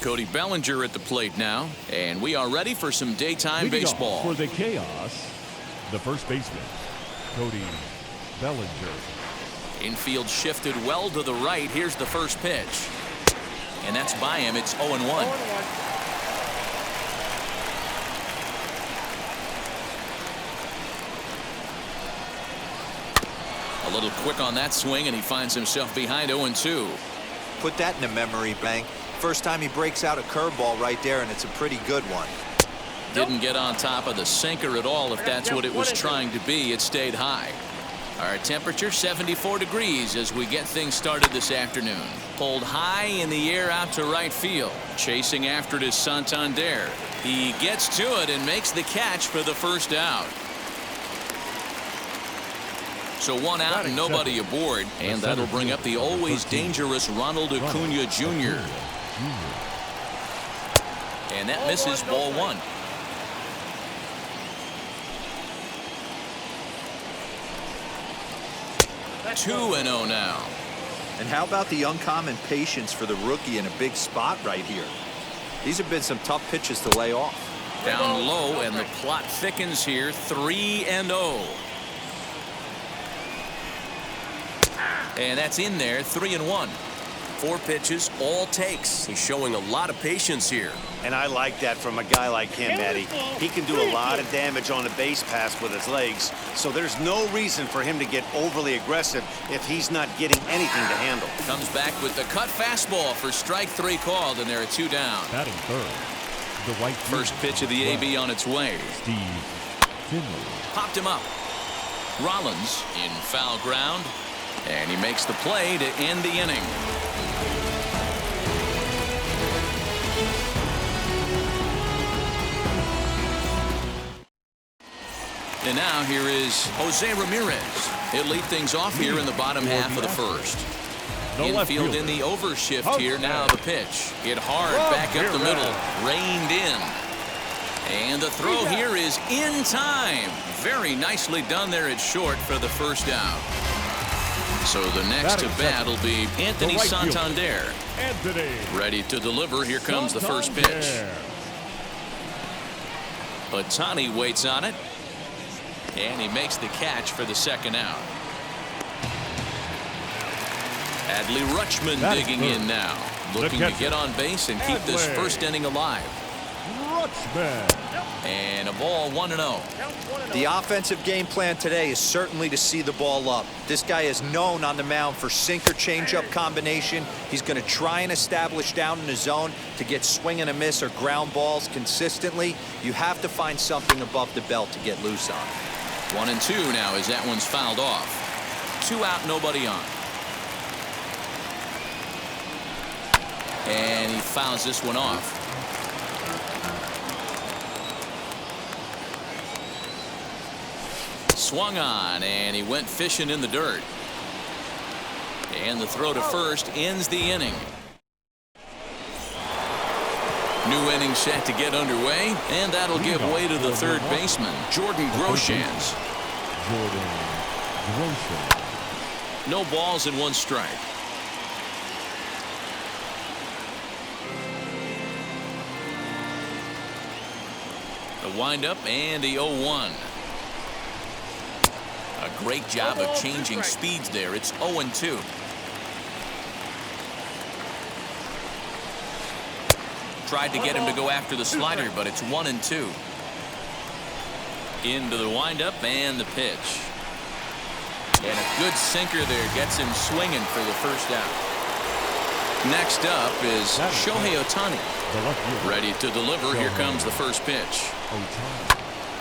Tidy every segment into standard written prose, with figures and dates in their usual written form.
Cody Bellinger at the plate now, and we are ready for some daytime baseball. For the chaos, the first baseman, Cody Bellinger. Infield shifted well to the right. Here's the first pitch. And that's by him. It's 0-1. A little quick on that swing, and he finds himself behind 0-2. Put that in a memory bank. First time he breaks out a curveball right there, and it's a pretty good one. Didn't get on top of the sinker at all. If that's what it was trying to be, it stayed high. Our temperature 74 degrees as we get things started this afternoon. Pulled high in the air out to right field. Chasing after it is Santander. He gets to it and makes the catch for the first out. So one out and nobody aboard. And that'll bring up the always dangerous Ronald Acuna Jr. And that misses ball one. 2-0 now. And how about the uncommon patience for the rookie in a big spot right here? These have been some tough pitches to lay off. Down low, and the plot thickens here. 3-0. And that's in there. 3-1. 4 pitches, all takes. He's showing a lot of patience here. And I like that from a guy like him, Eddie. He can do a lot of damage on a base pass with his legs, so there's no reason for him to get overly aggressive if he's not getting anything to handle. Comes back with the cut fastball for strike 3 called, and there are 2 down. Batting third, the right first pitch of the AB on its way. Steve Finley. Popped him up. Rollins in foul ground, and he makes the play to end the inning. And now here is Jose Ramirez. He'll lead things off here in the bottom half of the first. Infield in the overshift here. Now the pitch. Hit hard back up the middle. Reined in. And the throw here is in time. Very nicely done there at short for the first out. So the next to bat will be Anthony Santander. Ready to deliver. Here comes the first pitch. Ohtani waits on it. And he makes the catch for the second out. Adley Rutschman digging in now. Looking to get on base and keep this first inning alive. And a ball 1-0. The offensive game plan today is certainly to see the ball up. This guy is known on the mound for sinker changeup combination. He's going to try and establish down in the zone to get swing and a miss or ground balls consistently. You have to find something above the belt to get loose on. 1-2 now as that one's fouled off. 2 out, nobody on. And he fouls this one off. Swung on, and he went fishing in the dirt. And the throw to first ends the inning. New inning set to get underway, and that'll give way to the third baseman, Jordan Groshans. No balls and 1 strike. The windup and the 0-1. A great job of changing speeds there. It's 0-2. Tried to get him to go after the slider, but it's 1-2. Into the windup and the pitch. And a good sinker there gets him swinging for the first out. Next up is Shohei Ohtani. Ready to deliver. Here comes the first pitch.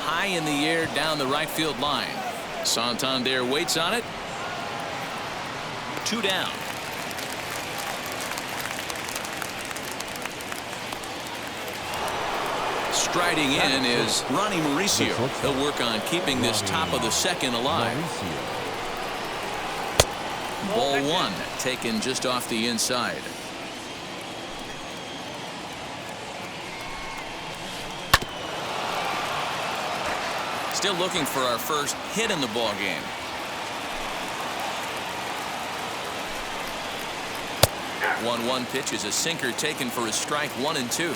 High in the air down the right field line. Santander waits on it. 2 down. Striding in is Ronnie Mauricio. He'll work on keeping this top of the second alive. Ball 1 taken just off the inside. Still looking for our first hit in the ball game. 1-1 pitch is a sinker taken for a strike 1 and 2.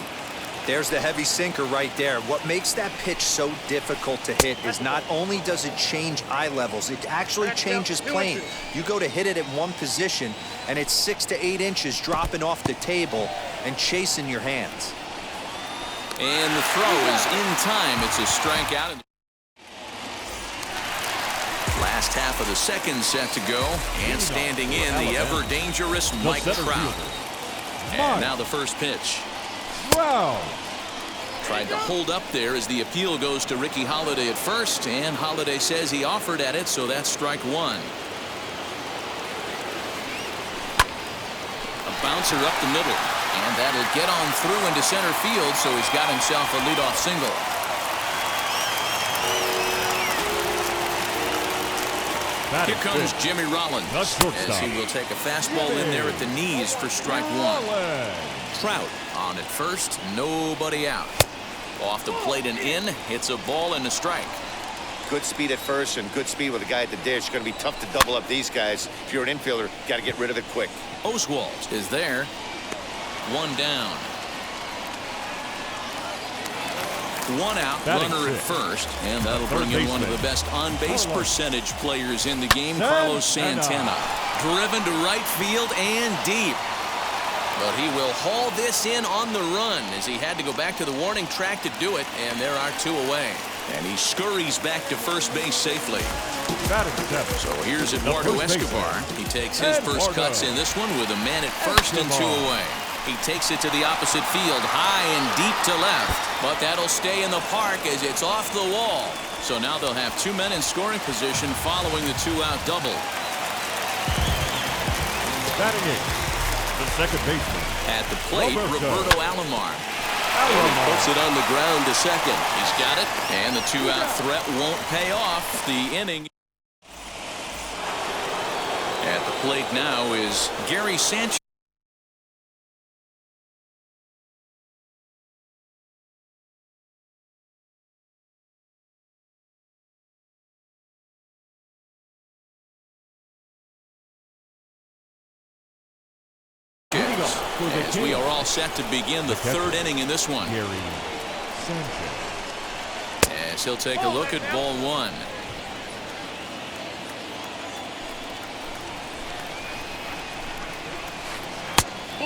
There's the heavy sinker right there. What makes that pitch so difficult to hit is not only does it change eye levels, it actually changes plane. You go to hit it at one position, and it's 6 to 8 inches dropping off the table and chasing your hands. And the throw is in time. It's a strikeout. Last half of the second set to go, and standing in the ever-dangerous Mike Trout. And now the first pitch. Wow. Tried to hold up there as the appeal goes to Ricky Holiday at first, and Holiday says he offered at it, so that's strike 1. A bouncer up the middle, and that'll get on through into center field, so he's got himself a leadoff single. Here comes Jimmy Rollins as he will take a fastball in there at the knees for strike 1. Trout on at first, nobody out. Off the plate and in, hits a ball and a strike. Good speed at first and good speed with a guy at the dish. Going to be tough to double up these guys. If you're an infielder, got to get rid of it quick. Oswalt is there. 1 down. 1 out, runner at first, and that'll bring in one of the best on-base percentage players in the game, Carlos Santana. Driven to right field and deep. But he will haul this in on the run as he had to go back to the warning track to do it, and there are 2 away. And he scurries back to first base safely. So here's Eduardo Escobar. He takes his first cuts in this one with a man at first and 2 away. He takes it to the opposite field, high and deep to left. But that'll stay in the park as it's off the wall. So now they'll have 2 men in scoring position following the 2-out double. Batting in, the second baseman. At the plate, Roberto Alomar. And he puts it on the ground to second. He's got it, and the 2-out threat won't pay off the inning. At the plate now is Gary Sanchez. As we are all set to begin the 3rd inning in this one. As he'll take a look at ball 1.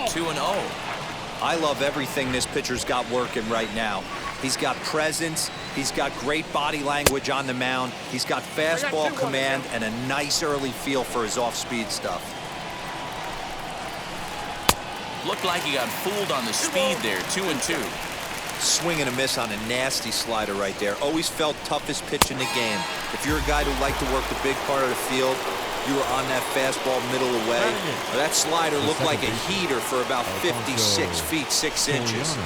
Two and 0. I love everything this pitcher's got working right now. He's got presence. He's got great body language on the mound. He's got fastball command and a nice early feel for his off-speed stuff. Looked like he got fooled on the speed there. 2 and 2. Swing and a miss on a nasty slider right there. Always felt toughest pitch in the game. If you're a guy who liked to work the big part of the field, you were on that fastball middle away. That slider looked like a heater for about 56 feet 6 inches.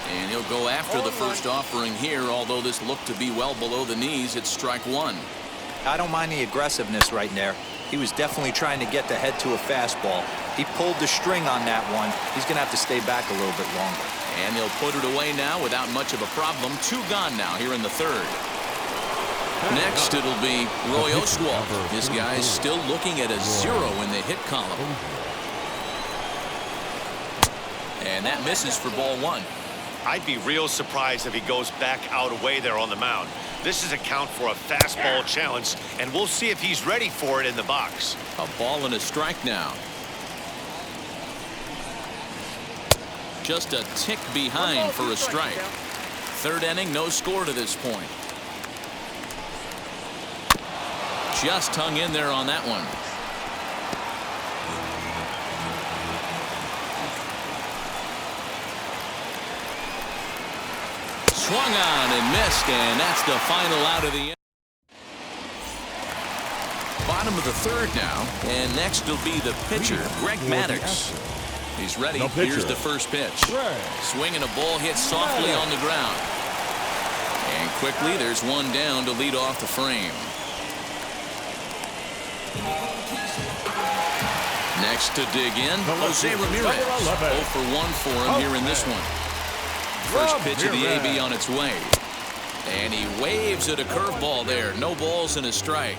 And he'll go after the first offering here, although this looked to be well below the knees. It's strike 1. I don't mind the aggressiveness right there. He was definitely trying to get the head to a fastball. He pulled the string on that one. He's going to have to stay back a little bit longer. And they'll put it away now without much of a problem. 2 gone now here in the 3rd. Next, it'll be Roy Oswalt. This guy's still looking at a 0 in the hit column. And that misses for ball 1. I'd be real surprised if he goes back out away there on the mound. This is a count for a fastball challenge, and we'll see if he's ready for it in the box. A ball and a strike now. Just a tick behind for a strike. 3rd inning, no score to this point. Just hung in there on that one. Swung on and missed, and that's the final out of the inning. Bottom of the 3rd now, and next will be the pitcher, Greg Maddux. He's ready. Here's the first pitch. Swinging a ball hit softly on the ground. And quickly, there's 1 down to lead off the frame. Next to dig in, Jose Ramirez. 0 for 1 for him here in this one. First pitch of the AB on its way. And he waves at a curveball there. No balls and a strike.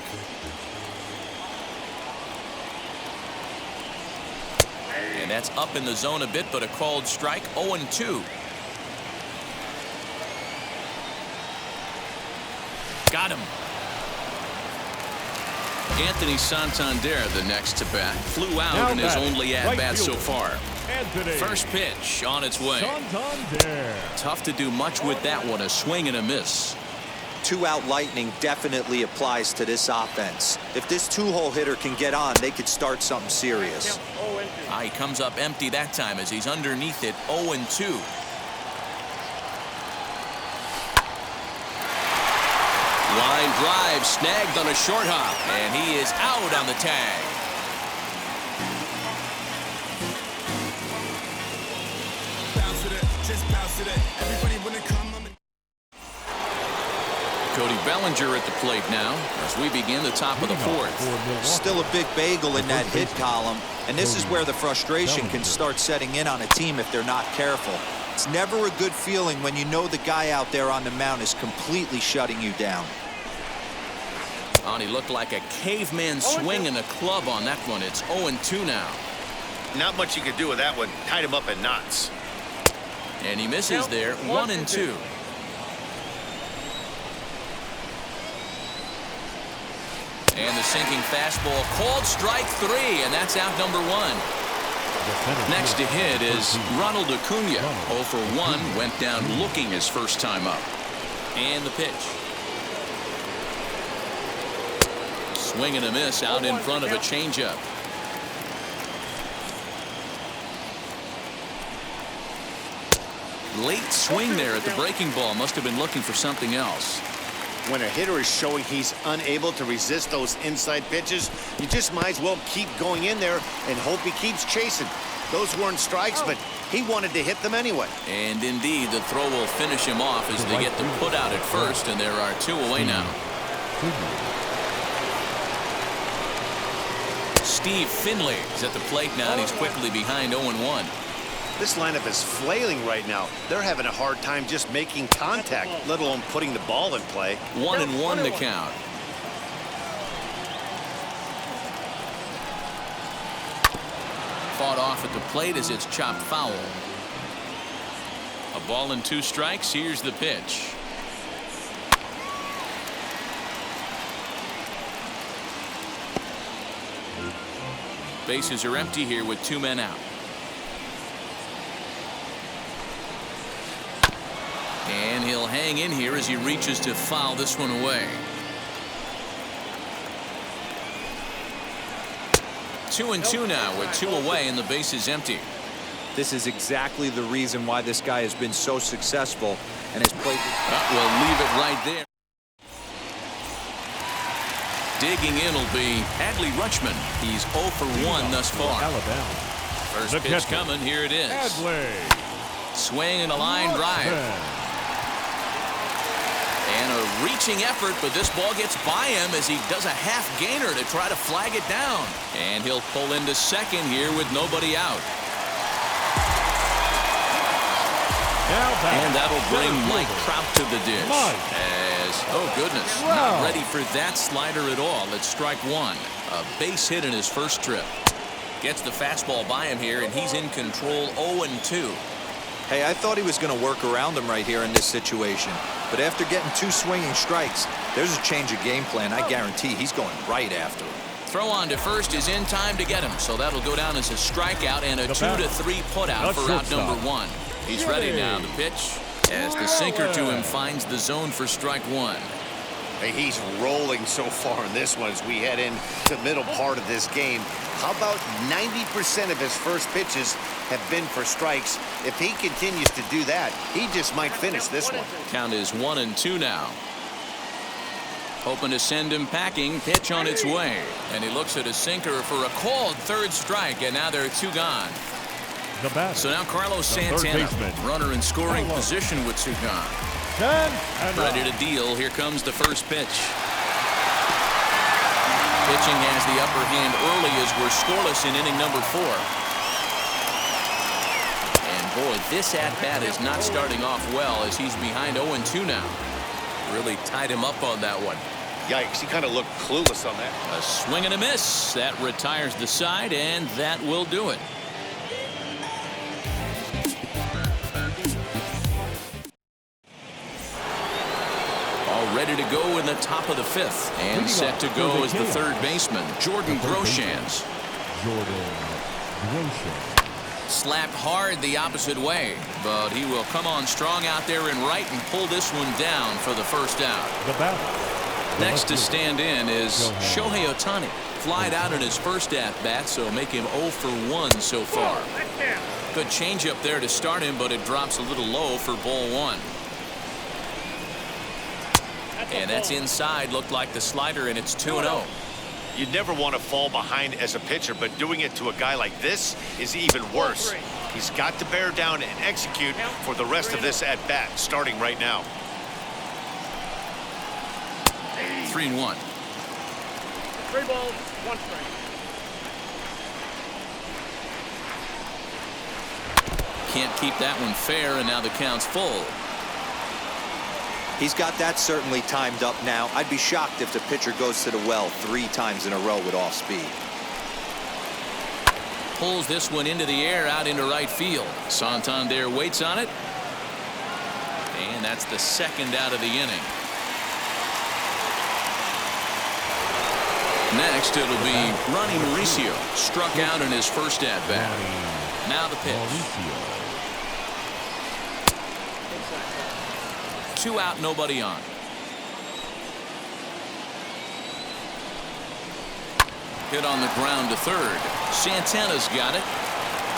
And And that's up in the zone a bit, but a called strike. 0-2. Got him. Anthony Santander, the next to bat, flew out Now in his batting, only right at-bat so fielder, far. Anthony First pitch on its way. Santander. Tough to do much with that one. A swing and a miss. Two-out lightning definitely applies to this offense. If this two-hole hitter can get on, they could start something serious. He comes up empty that time as he's underneath it. 0-2. Line drive snagged on a short hop, and he is out on the tag. Cody Bellinger at the plate now as we begin the top of the fourth. Still a big bagel in that hit column, and this is where the frustration can start setting in on a team if they're not careful. It's never a good feeling when you know the guy out there on the mound is completely shutting you down. He looked like a caveman swinging a club on that one. It's 0-2 now. Not much you could do with that one. Tied him up in knots. And he misses there. 1-2. And the sinking fastball called strike 3, and that's out number 1. Next to hit is Ronald Acuna. 0 for 1, went down looking his first time up. And the pitch. Swing and a miss out in front of a changeup. Late swing there at the breaking ball. Must have been looking for something else. When a hitter is showing he's unable to resist those inside pitches, you just might as well keep going in there and hope he keeps chasing. Those weren't strikes, but he wanted to hit them anyway. And indeed, the throw will finish him off as they get the put out at first, and there are 2 away now. Steve Finley is at the plate now, and he's quickly behind 0-1. This lineup is flailing right now. They're having a hard time just making contact, let alone putting the ball in play. 1-1 to count. Fought off at the plate as it's chopped foul. A ball and 2 strikes. Here's the pitch. Bases are empty here with 2 men out. And he'll hang in here as he reaches to foul this one away. 2-2 now with 2 away and the base is empty. This is exactly the reason why this guy has been so successful and has played. We'll leave it right there. Digging in will be Adley Rutschman. He's 0 for 1 thus far. Alabama. First pitch coming. Here it is. Adley. Swing and a line drive. And a reaching effort, but this ball gets by him as he does a half gainer to try to flag it down. And he'll pull into second here with nobody out. And that'll bring Mike Trout to the dish. Oh goodness, not ready for that slider at all. It's strike 1. A base hit in his first trip. Gets the fastball by him here, and he's in control. 0-2. Hey, I thought he was going to work around him right here in this situation. But after getting 2 swinging strikes, there's a change of game plan. I guarantee he's going right after him. Throw on to first is in time to get him, so that'll go down as a strikeout and a 2-3 putout for out number 1. He's ready now. The pitch as the sinker to him finds the zone for strike 1. Hey, he's rolling so far in this one as we head into the middle part of this game. How about 90% of his first pitches have been for strikes? If he continues to do that, he just might finish this one. Count is 1-2 now. Hoping to send him packing. Pitch on its way. And he looks at a sinker for a called 3rd strike, and now there are 2 gone. So now Carlos Santana, runner in scoring position with 2 gone. Ready to deal. Here comes the first pitch. Pitching has the upper hand early as we're scoreless in inning number 4. And boy, this at-bat is not starting off well as he's behind 0-2 now. Really tied him up on that one. Yikes, he kind of looked clueless on that. A swing and a miss. That retires the side, and that will do it. ready to go in the top of the 5th. And set to go is the third baseman, Jordan Groshans. Slapped hard the opposite way, but he will come on strong out there in right and pull this one down for the first out. Next to stand in is Shohei Ohtani. Flied out in his first at-bat, so make him 0 for 1 so far. Good changeup there to start him, but it drops a little low for ball 1. And that's inside. Looked like the slider, and it's 2-0. You never want to fall behind as a pitcher, but doing it to a guy like this is even worse. He's got to bear down and execute for the rest of this at-bat, starting right now. 3-1. 3 balls, 1 strike. Can't keep that one fair, and now the count's full. He's got that certainly timed up now. I'd be shocked if the pitcher goes to the well 3 times in a row with off speed. Pulls this one into the air out into right field. Santander waits on it. And that's the second out of the inning. Next, it'll be Ronnie Mauricio. Struck out in his first at-bat. Now the pitch. 2 out, nobody on. Hit on the ground to third. Santana's got it.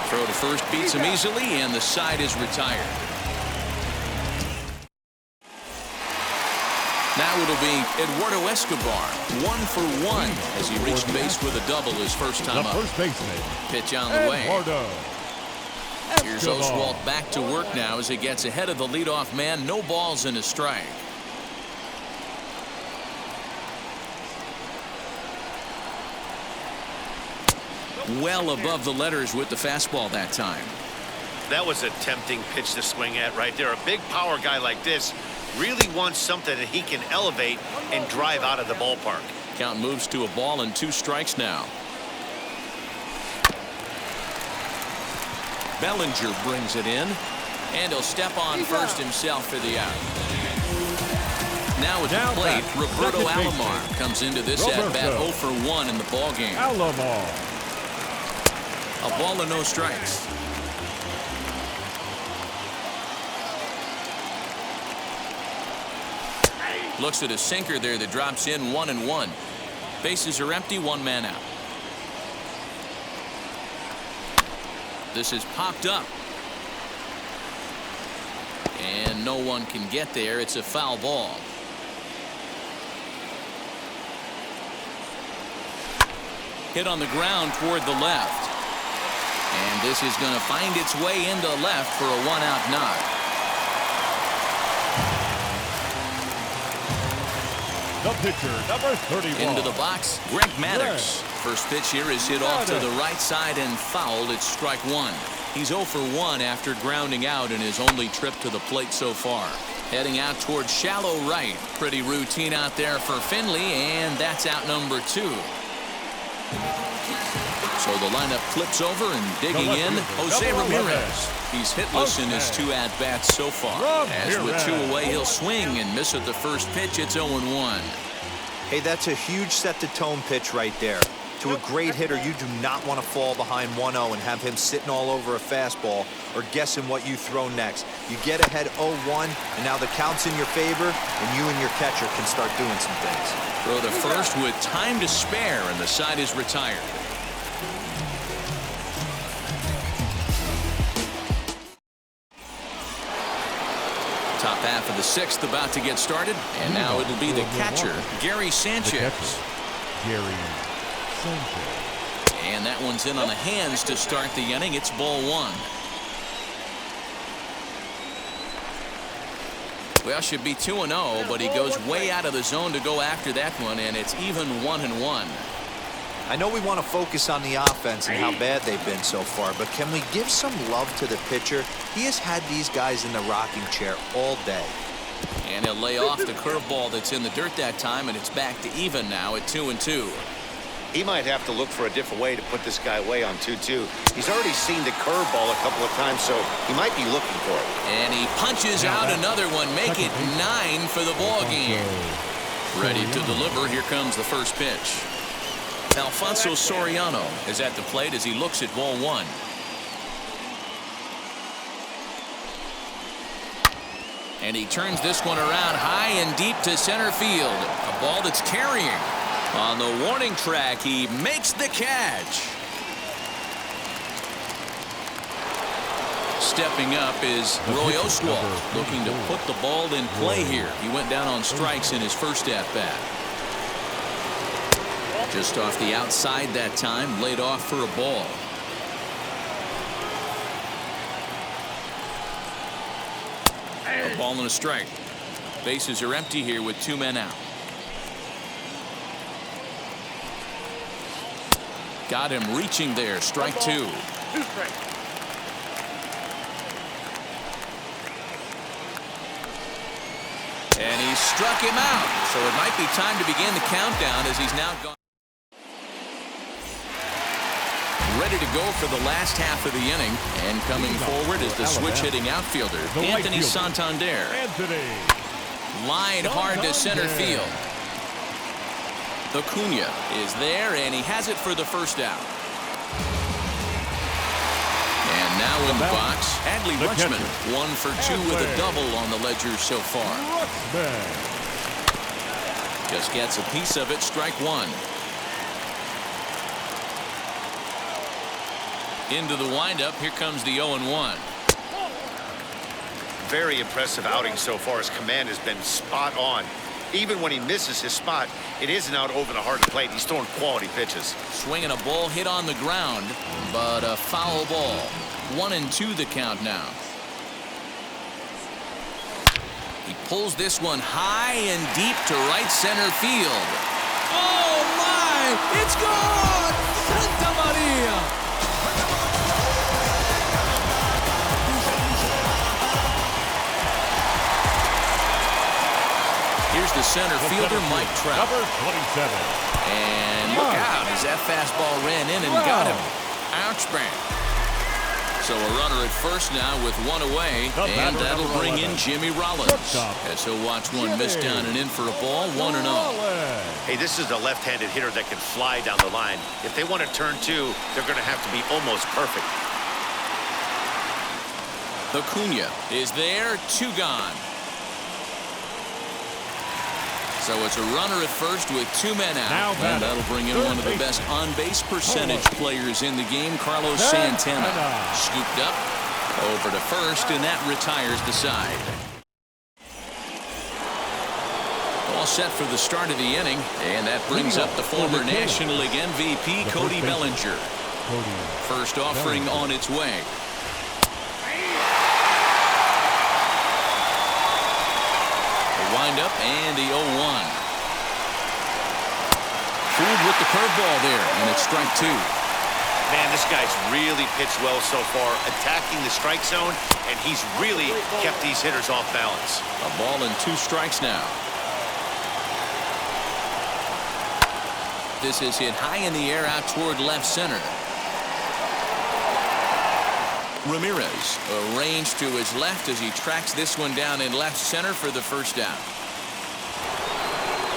Throw to first beats him easily, and the side is retired. Now it'll be Eduardo Escobar, 1 for 1 as he reached base with a double his first time up. Pitch on the way. Here's Oswalt back to work now as he gets ahead of the leadoff man. No balls and a strike. Well above the letters with the fastball that time. That was a tempting pitch to swing at right there. A big power guy like this really wants something that he can elevate and drive out of the ballpark. Count moves to a ball and 2 strikes now. Bellinger brings it in, and he'll step on first himself for the out. Now at the plate, Roberto Alomar comes into this at-bat 0 for 1 in the ballgame. A ball and no strikes. Looks at a sinker there that drops in 1-1. Bases are empty, 1 man out. This is popped up. And no one can get there. It's a foul ball. Hit on the ground toward the left. And this is going to find its way into left for a 1-out knock. The pitcher, number 31. Into the box, Greg Maddux. First pitch here is hit off to the right side and fouled. It's strike 1. He's 0 for 1 after grounding out in his only trip to the plate so far. Heading out towards shallow right. Pretty routine out there for Finley, and that's out number 2. So the lineup flips over and digging in, Jose Ramirez. He's hitless in his 2 at-bats so far. As with 2 away, he'll swing and miss at the first pitch. It's 0-1. Hey, that's a huge set-the-tone pitch right there. To a great hitter, you do not want to fall behind 1-0 and have him sitting all over a fastball or guessing what you throw next. You get ahead 0-1, and now the count's in your favor, and you and your catcher can start doing some things. Throw to first with time to spare, and the side is retired. Top half of the 6th about to get started, and now it'll be the catcher, Gary Sanchez. And that one's in on the hands to start the inning. It's ball 1. Well, should be 2-0, but he goes way out of the zone to go after that one, and it's even 1-1. I know we want to focus on the offense and how bad they've been so far, but can we give some love to the pitcher? He has had these guys in the rocking chair all day. And he'll lay off the curveball that's in the dirt that time, and it's back to even now at 2-2. He might have to look for a different way to put this guy away on 2-2. He's already seen the curveball a couple of times, so he might be looking for it. And he punches out another one, make it 9 for the ball game. Ready to deliver. Here comes the first pitch. Alfonso Soriano is at the plate as he looks at ball 1. And he turns this one around high and deep to center field. A ball that's carrying. On the warning track, he makes the catch. Stepping up is Roy Oswalt, looking to put the ball in play here. He went down on strikes in his first at-bat. Just off the outside that time, laid off for a ball. A ball and a strike. Bases are empty here with 2 men out. Got him reaching there. Strike 2. 2 strikes. And he struck him out. So it might be time to begin the countdown as he's now gone. Ready to go for the last half of the inning. And coming forward is the switch-hitting outfielder, Anthony Santander. Line hard to center field. Acuna is there, and he has it for the first out. And now in the box, Adley Rutschman, 1 for 2 with a double on the ledger so far. Just gets a piece of it, strike 1. Into the windup, here comes the 0-1. Very impressive outing so far. His command has been spot on. Even when he misses his spot, it isn't out over the hard plate. He's throwing quality pitches. Swinging a ball hit on the ground, but a foul ball. 1-2 the count now. He pulls this one high and deep to right center field. Oh my! It's gone! Santa Maria! Here's the center fielder, Mike Trout. Number 27. And look out as that fastball ran in and got him. Ouch, bang. So a runner at first now with 1 away, and that'll bring in Jimmy Rollins. As he'll watch one miss down and in for a ball, 1-0. Hey, this is a left-handed hitter that can fly down the line. If they want to turn 2, they're going to have to be almost perfect. Acuna is there, 2 gone. So it's a runner at first with 2 men out. And that'll bring in one of the best on-base percentage players in the game, Carlos Santana. Scooped up, over to first, and that retires the side. All set for the start of the inning, and that brings up the former National League MVP, Cody Bellinger. First offering on its way. Wind-up and the 0-1. Fooled with the curveball there, and it's strike 2. Man, this guy's really pitched well so far, attacking the strike zone, and he's really kept these hitters off balance. A ball and 2 strikes now. This is hit high in the air out toward left center. Ramirez arranged to his left as he tracks this one down in left center for the first out.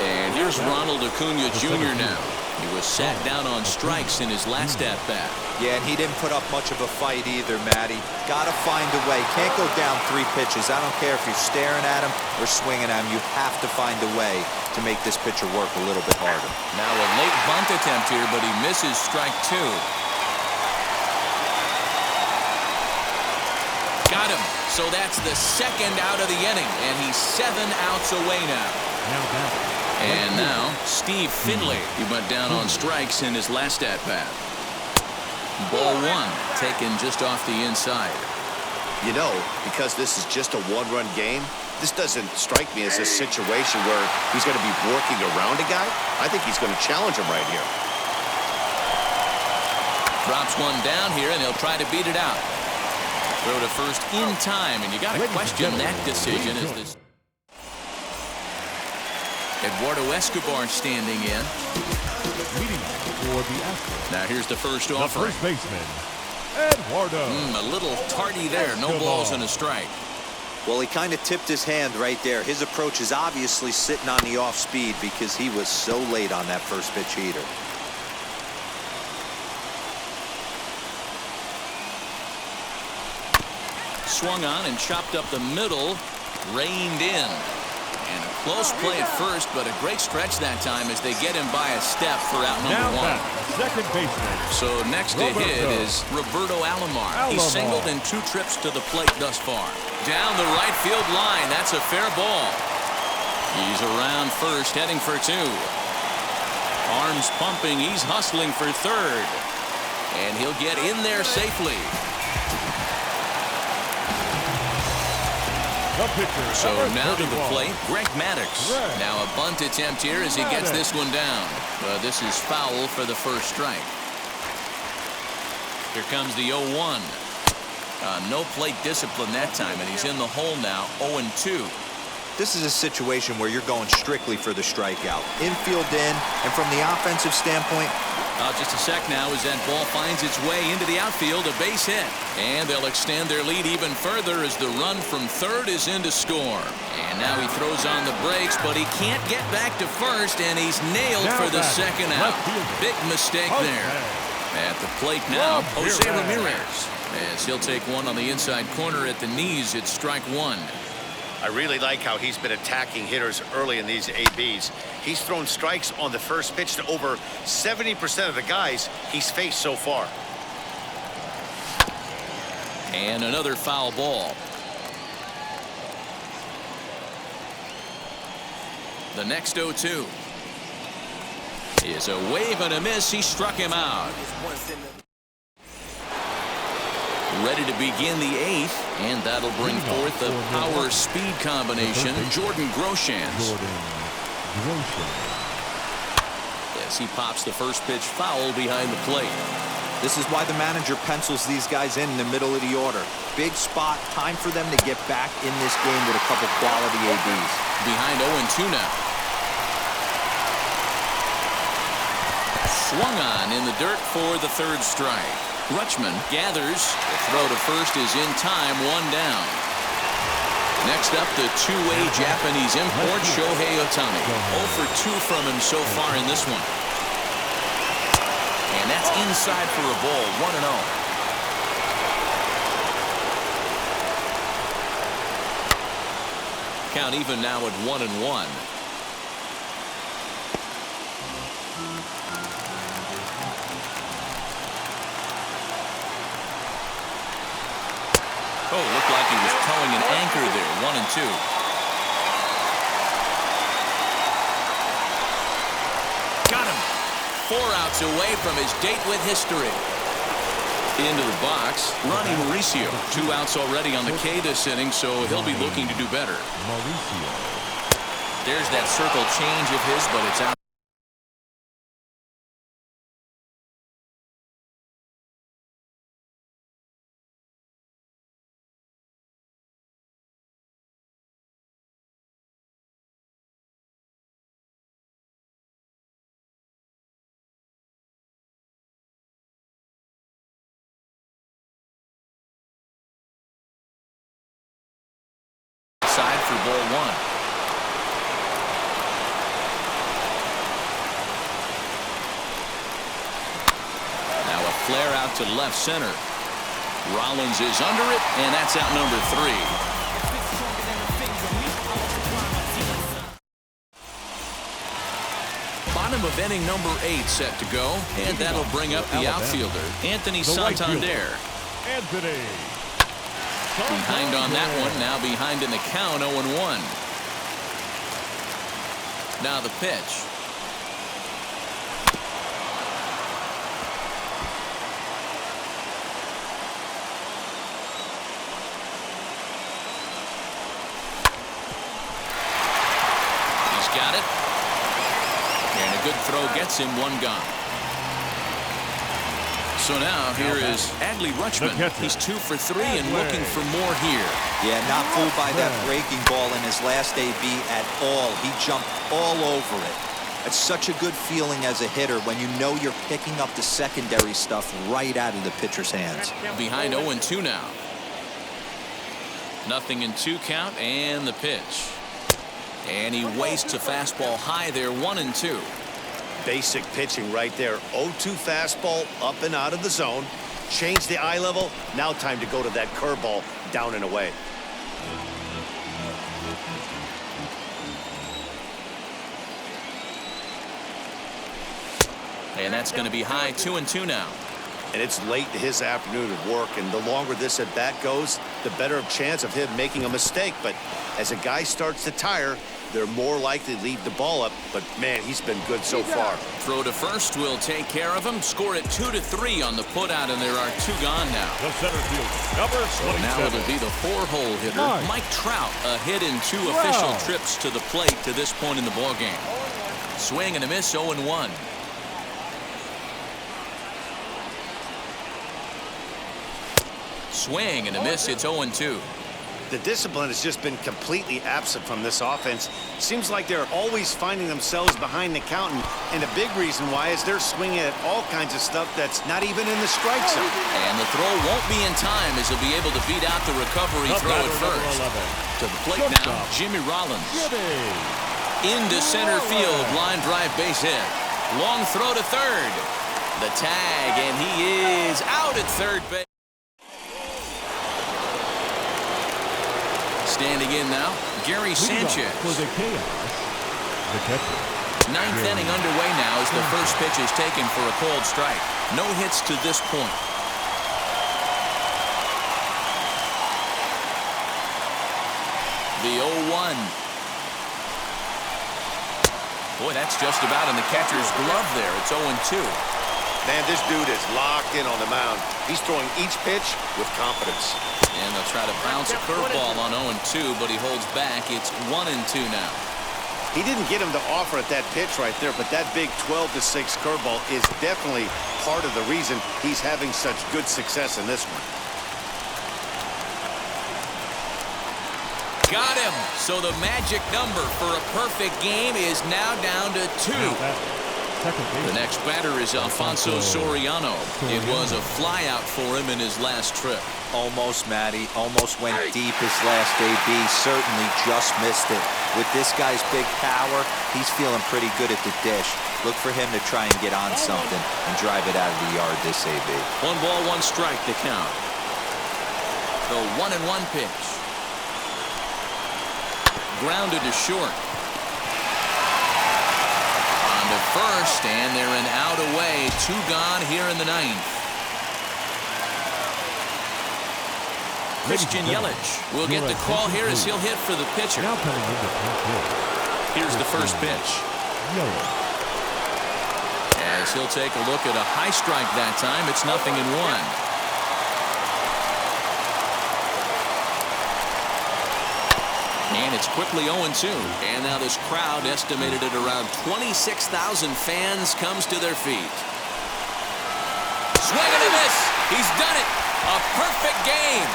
And here's Ronald Acuna Jr. now. He was sat down on strikes in his last at-bat. Yeah, and he didn't put up much of a fight either, Matty. Got to find a way. Can't go down 3 pitches. I don't care if you're staring at him or swinging at him. You have to find a way to make this pitcher work a little bit harder. Now a late bunt attempt here, but he misses strike 2. Got him. So that's the 2nd out of the inning, and he's 7 outs away now. And now Steve Finley. He went down on strikes in his last at-bat. Ball 1 taken just off the inside. You know, because this is just a 1-run game, this doesn't strike me as a situation where he's going to be working around a guy. I think he's going to challenge him right here. Drops one down here, and he'll try to beat it out. Throw to first in time, and you got to question that decision as this. Eduardo Escobar standing in. Leading for the Astros, Now here's the first the offering. first baseman, Eduardo. A little tardy there. No balls and a strike. Well, he kind of tipped his hand right there. His approach is obviously sitting on the off speed because he was so late on that first pitch heater. Swung on and chopped up the middle. Reined in. And a close play at first, but a great stretch that time as they get him by a step for out number one. Second baseman. So next to hit is Roberto Alomar. He's singled in 2 trips to the plate thus far. Down the right field line. That's a fair ball. He's around first, heading for 2. Arms pumping. He's hustling for third. And he'll get in there safely. So now to the plate, Greg Maddux. Now a bunt attempt here as he gets this one down. This is foul for the first strike. Here comes the 0-1. No plate discipline that time, and he's in the hole now, 0-2. This is a situation where you're going strictly for the strikeout. Infield in, and from the offensive standpoint, just a sec now as that ball finds its way into the outfield, a base hit. And they'll extend their lead even further as the run from third is in to score. And now he throws on the brakes, but he can't get back to first, and he's nailed for the second out. Big mistake there. At the plate now, Jose Ramirez. As he'll take one on the inside corner at the knees, it's strike 1. I really like how he's been attacking hitters early in these ABs. He's thrown strikes on the first pitch to over 70% of the guys he's faced so far. And another foul ball. The next 0-2 is a wave and a miss. He struck him out. Ready to begin the 8th, and that'll bring forth the power-speed combination, Jordan Groshans. As he pops the first pitch foul behind the plate. this is why the manager pencils these guys in the middle of the order. Big spot, time for them to get back in this game with a couple quality ABs. Behind 0-2 now. Swung on in the dirt for the third strike. Rutschman gathers. The throw to first is in time, 1 down. Next up, the two-way Japanese import, Shohei Ohtani. 0 for 2 from him so far in this one. And that's inside for a ball, 1-0. Count even now at 1-1. Oh, looked like he was towing an anchor there. 1-2. Got him. 4 outs away from his date with history. Into the box, Ronnie Mauricio. 2 outs already on the K this inning, so he'll be looking to do better. There's that circle change of his, but it's out. Side for ball 1. Now a flare out to left center. Rollins is under it, and that's out number 3. Bottom of inning number 8 set to go, and that'll bring up the outfielder, Anthony Santander. Anthony. Behind on that one, now behind in the count, 0-1. Now the pitch. He's got it. And a good throw gets him 1 gone. So now here is Adley Rutschman. He's 2 for 3 and looking for more here. Yeah, not fooled by that breaking ball in his last AB at all. He jumped all over it. It's such a good feeling as a hitter when you know you're picking up the secondary stuff right out of the pitcher's hands. Behind 0-2 now. 0-2 count and the pitch. And he wastes a fastball high there, 1-2. Basic pitching right there. 0-2 fastball up and out of the zone. Change the eye level. Now time to go to that curveball down and away. And that's going to be high, 2-2 now. And it's late in his afternoon of work, and the longer this at bat goes, the better of chance of him making a mistake. But as a guy starts to tire, they're more likely to leave the ball up. But man, he's been good so far. Throw to first will take care of him. Score it 2-3 on the putout, and there are 2 gone now. The center fielder, number 27. Now it'll be the 4-hole hitter, Mike Trout. A hit in 2 official trips to the plate to this point in the ballgame. Swing and a miss, 0-1. Swing and a miss. It's 0-2. The discipline has just been completely absent from this offense. Seems like they're always finding themselves behind the count, and a big reason why is they're swinging at all kinds of stuff that's not even in the strike zone. And the throw won't be in time as he'll be able to beat out the recovery throw at first. To the plate now, Jimmy Rollins. Into center field, line drive base hit. Long throw to third. The tag, and he is out at third base. Standing in now, Gary Sanchez. The catcher. 9th inning underway now as the first pitch is taken for a called strike. No hits to this point. The 0-1. Boy, that's just about in the catcher's glove there. It's 0-2. Man, this dude is locked in on the mound. He's throwing each pitch with confidence. And they'll try to bounce a curveball on 0-2, but he holds back. It's 1-2 now. He didn't get him to offer at that pitch right there, but that big 12-6 curveball is definitely part of the reason he's having such good success in this one. Got him. So the magic number for a perfect game is now down to 2. The next batter is Alfonso Soriano. It was a flyout for him in his last trip. Almost, Matty. Almost went deep his last AB. Certainly just missed it. With this guy's big power, he's feeling pretty good at the dish. Look for him to try and get on something and drive it out of the yard this AB. 1 ball, 1 strike to count. The 1-1 pitch. Grounded to short. On to first, and they're an out away. 2 gone here in the 9th. Christian Yelich will get the call here as he'll hit for the pitcher. Here's the first pitch. As he'll take a look at a high strike that time. It's 0-1. And it's quickly 0-2. And now this crowd, estimated at around 26,000 fans, comes to their feet. Swing and a miss. He's done it. A perfect game.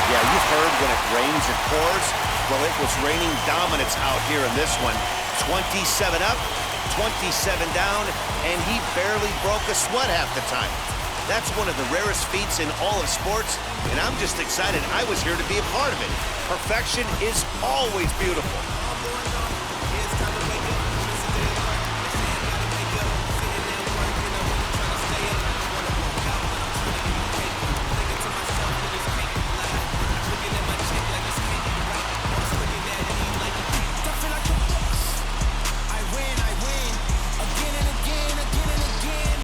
Yeah, you've heard when it rains, it pours. Well, it was raining dominance out here in this one. 27 up, 27 down, and he barely broke a sweat half the time. That's one of the rarest feats in all of sports, and I'm just excited I was here to be a part of it. Perfection is always beautiful.